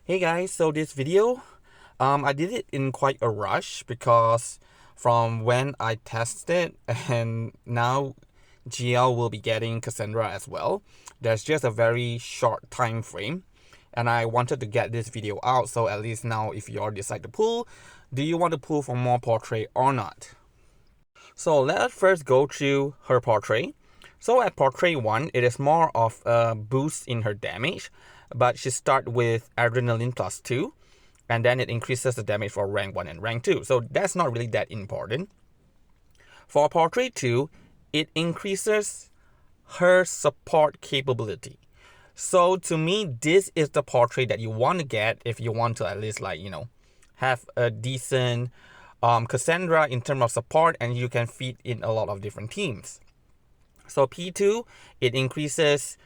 Hey guys, so this video, I did it in quite a rush because from when I tested and now GL will be getting Kassandra as well, there's just a very short time frame and I wanted to get this video out, so at least now if you all decide to pull, do you want to pull for more portrait or not? So let us first go through her portrait. So at portrait 1, it is more of a boost in her damage, but she starts with adrenaline plus 2, and then it increases the damage for rank 1 and rank 2. So that's not really that important. For portrait 2, it increases her support capability. So to me, this is the portrait that you want to get if you want to at least have a decent Kassandra in terms of support, and you can feed in a lot of different teams. So P2, it increases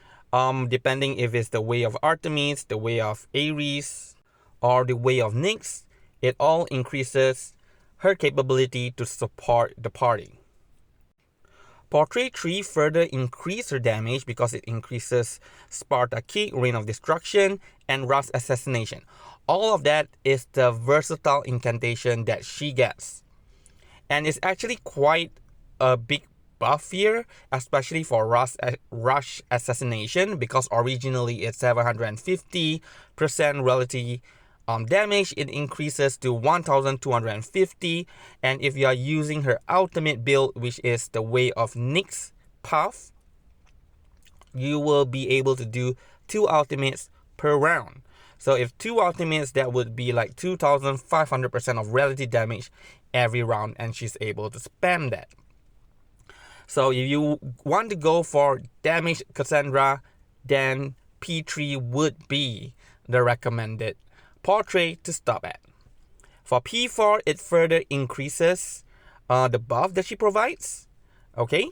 depending if it's the way of Artemis, the way of Ares, or the way of Nyx. It all increases her capability to support the party. Portrait 3 further increases her damage because it increases Sparta Kick, Reign of Destruction, and Rust Assassination. All of that is the versatile incantation that she gets. And it's actually quite a big buff here, especially for Rush Assassination, because originally it's 750% relative damage. It increases to 1250, and if you are using her ultimate build, which is the way of Nyx Puff, you will be able to do 2 ultimates per round. So if 2 ultimates, that would be like 2500% of relative damage every round, and she's able to spam that. So if you want to go for damage Kassandra, then P3 would be the recommended portrait to stop at. For P4, it further increases the buff that she provides. Okay.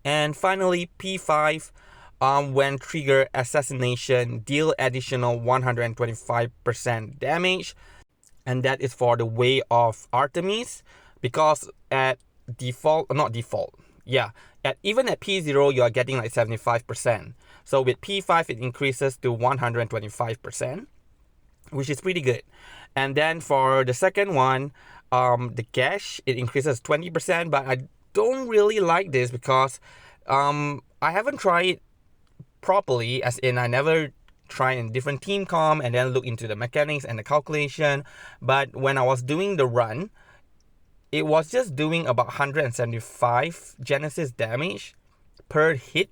And finally, P5, when trigger assassination, deal additional 125% damage. And that is for the way of Artemis, because at even at P0, you are getting like 75%. So with P5, it increases to 125%, which is pretty good. And then for the second one, the gash, it increases 20%, but I don't really like this because I haven't tried it properly, as in I never try in different team comp and then look into the mechanics and the calculation. But when I was doing the run, it was just doing about 175 Genesis damage per hit.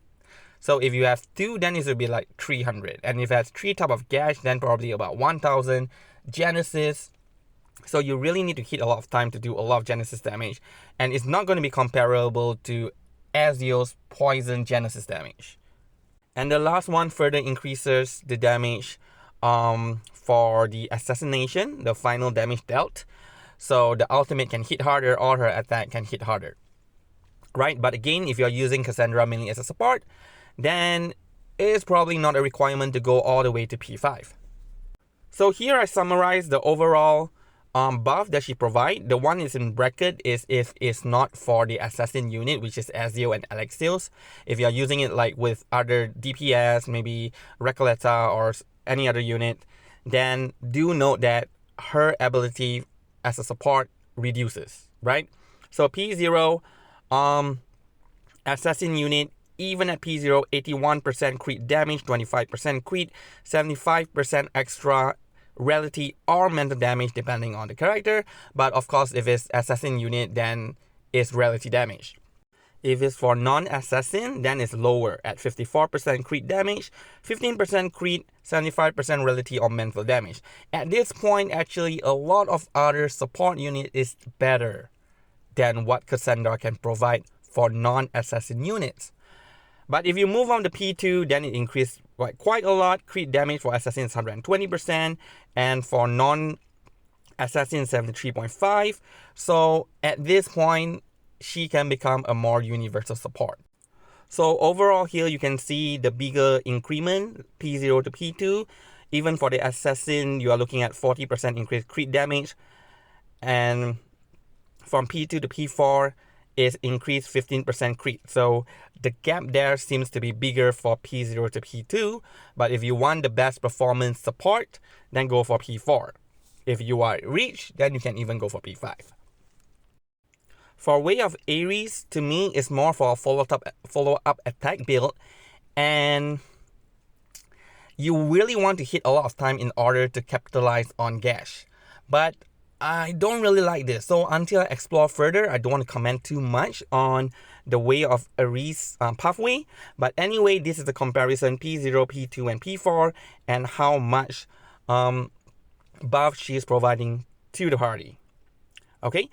So if you have 2, then it would be like 300. And if it has 3 type of gash, then probably about 1000 Genesis. So you really need to hit a lot of time to do a lot of Genesis damage. And it's not going to be comparable to Ezio's poison Genesis damage. And the last one further increases the damage for the assassination, the final damage dealt. So the ultimate can hit harder, or her attack can hit harder. Right? But again, if you're using Kassandra mainly as a support, then it's probably not a requirement to go all the way to P5. So here I summarize the overall buff that she provides. The one is in bracket is if it's not for the assassin unit, which is Ezio and Alexios. If you're using it like with other DPS, maybe Recoleta or any other unit, then do note that her ability as a support reduces, right? So P0, assassin unit, even at P0, 81% crit damage, 25% crit, 75% extra relative or mental damage depending on the character. But of course, if it's assassin unit, then it's relative damage. If it's for non-assassin, then it's lower at 54% crit damage, 15% crit, 75% relative or mental damage. At this point, actually, a lot of other support unit is better than what Kassandra can provide for non-assassin units. But if you move on to P2, then it increased quite a lot. Crit damage for assassins 120%, and for non-assassin 73.5%. So at this point, she can become a more universal support. So overall here you can see the bigger increment, P0 to P2. Even for the assassin, you are looking at 40% increased crit damage. And from P2 to P4, is increased 15% crit. So the gap there seems to be bigger for P0 to P2, but if you want the best performance support, then go for P4. If you are reach, then you can even go for P5. For Way of Ares, to me, is more for a follow-up attack build, and you really want to hit a lot of time in order to capitalize on Gash. But I don't really like this, so until I explore further, I don't want to comment too much on the Way of Ares pathway. But anyway, this is the comparison P0, P2, and P4, and how much buff she is providing to the party. Okay,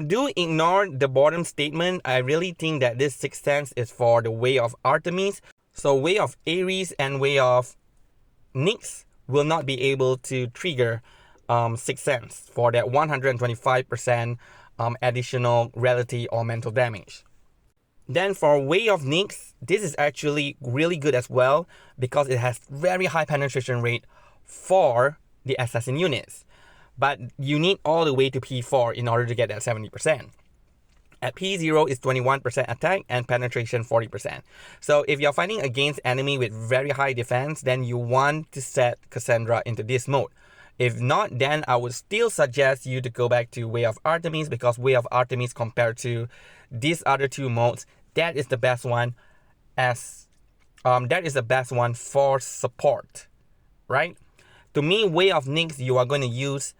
do ignore the bottom statement. I really think that this 6th sense is for the Way of Artemis. So Way of Ares and Way of Nyx will not be able to trigger 6th sense for that 125% additional reality or mental damage. Then for Way of Nyx, this is actually really good as well because it has very high penetration rate for the assassin units. But you need all the way to P4 in order to get that 70%. At P0 is 21% attack and penetration 40%. So if you're fighting against enemy with very high defense, then you want to set Kassandra into this mode. If not, then I would still suggest you to go back to Way of Artemis, because Way of Artemis compared to these other two modes, that is the best one for support, right? To me, Way of Nyx, you are going to use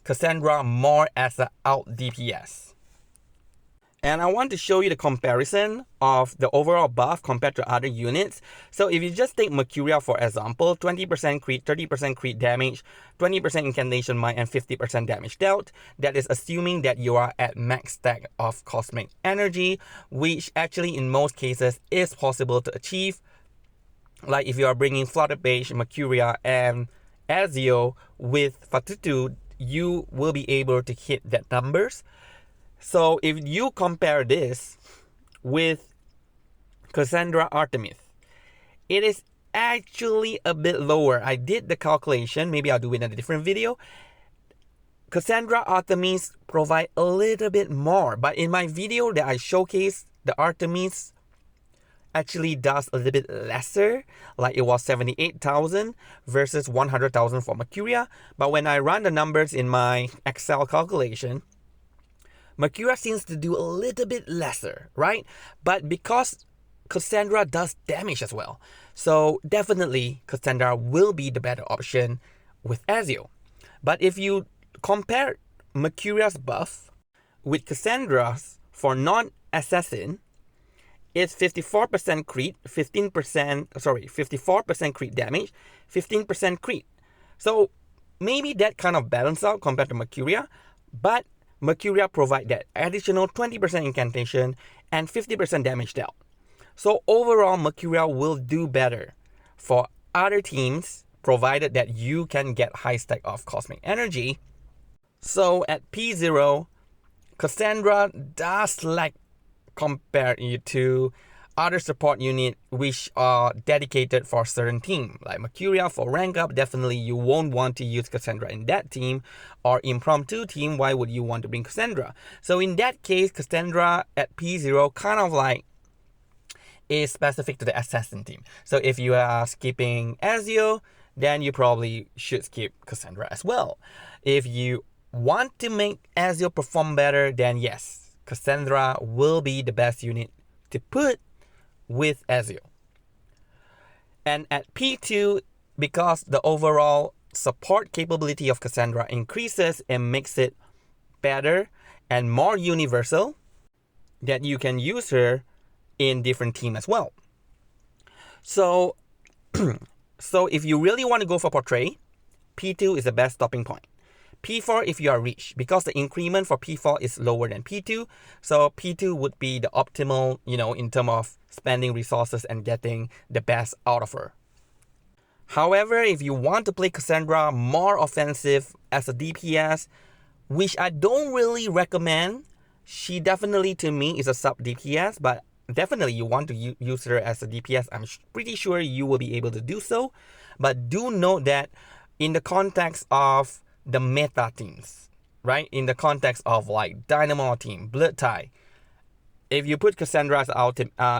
Kassandra more as an out DPS. And I want to show you the comparison of the overall buff compared to other units. So if you just take Mercuria for example, 20% crit, 30% crit damage, 20% incantation mine, and 50% damage dealt. That is assuming that you are at max stack of cosmic energy, which actually in most cases is possible to achieve. Like if you are bringing Flutterpage, Mercuria, and Ezio with Fatutu, you will be able to hit that numbers. So if you compare this with Kassandra Artemis, it is actually a bit lower. I did the calculation, maybe I'll do it in a different video. Kassandra Artemis provide a little bit more, but in my video that I showcased, the Artemis actually does a little bit lesser, like it was 78,000 versus 100,000 for Mercuria. But when I run the numbers in my Excel calculation, Mercuria seems to do a little bit lesser, right? But because Kassandra does damage as well, so definitely Kassandra will be the better option with Ezio. But if you compare Mercuria's buff with Kassandra's for non-assassin, it's 54% crit, 54% crit damage, 15% crit. So maybe that kind of balance out compared to Mercuria, but Mercuria provide that additional 20% incantation and 50% damage dealt. So overall, Mercuria will do better for other teams, provided that you can get high stack of cosmic energy. So at P0, Kassandra does lack compared to other support unit which are dedicated for certain team. Like Mercuria for rank up, definitely you won't want to use Kassandra in that team, or impromptu team, why would you want to bring Kassandra? So in that case, Kassandra at P0 kind of like is specific to the assassin team. So if you are skipping Ezio, then you probably should skip Kassandra as well. If you want to make Ezio perform better, then yes, Kassandra will be the best unit to put with Ezio. And at P2, because the overall support capability of Kassandra increases and makes it better and more universal, that you can use her in different teams as well. So, so if you really want to go for Portray, P2 is the best stopping point. P4 if you are rich, because the increment for P4 is lower than P2, so P2 would be the optimal, in terms of spending resources and getting the best out of her. However, if you want to play Kassandra more offensive as a DPS, which I don't really recommend, she definitely to me is a sub DPS, but definitely you want to use her as a DPS, I'm pretty sure you will be able to do so. But do note that in the context of the meta teams, right? In the context of like Dynamo team, Blood tie. If you put Kassandra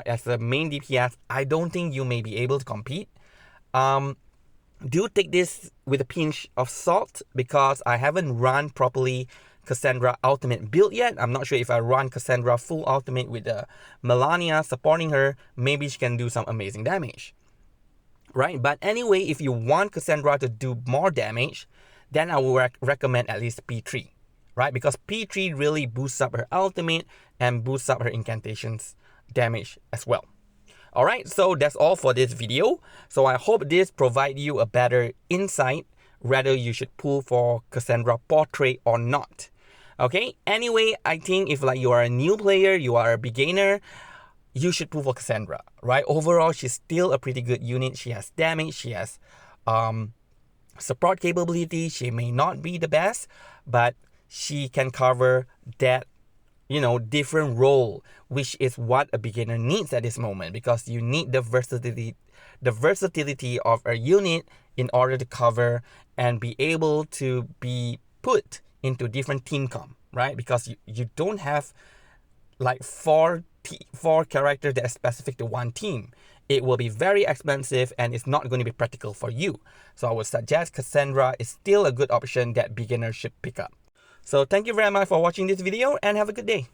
as the main DPS, I don't think you may be able to compete. Do take this with a pinch of salt because I haven't run properly Kassandra ultimate build yet. I'm not sure if I run Kassandra full ultimate with Melania supporting her, maybe she can do some amazing damage. Right? But anyway, if you want Kassandra to do more damage, then I will recommend at least P3. Right? Because P3 really boosts up her ultimate and boosts up her incantations damage as well. Alright, so that's all for this video. So I hope this provide you a better insight whether you should pull for Kassandra Portray or not. Okay, anyway, I think if like you are a new player, you are a beginner, you should pull for Kassandra, right? Overall, she's still a pretty good unit. She has damage, she has support capability. She may not be the best, but she can cover that, you know, different role, which is what a beginner needs at this moment, because you need the versatility of a unit in order to cover and be able to be put into different team comp, right? Because you don't have like four characters that are specific to one team. It will be very expensive and it's not going to be practical for you. So I would suggest Kassandra is still a good option that beginners should pick up. So thank you very much for watching this video and have a good day.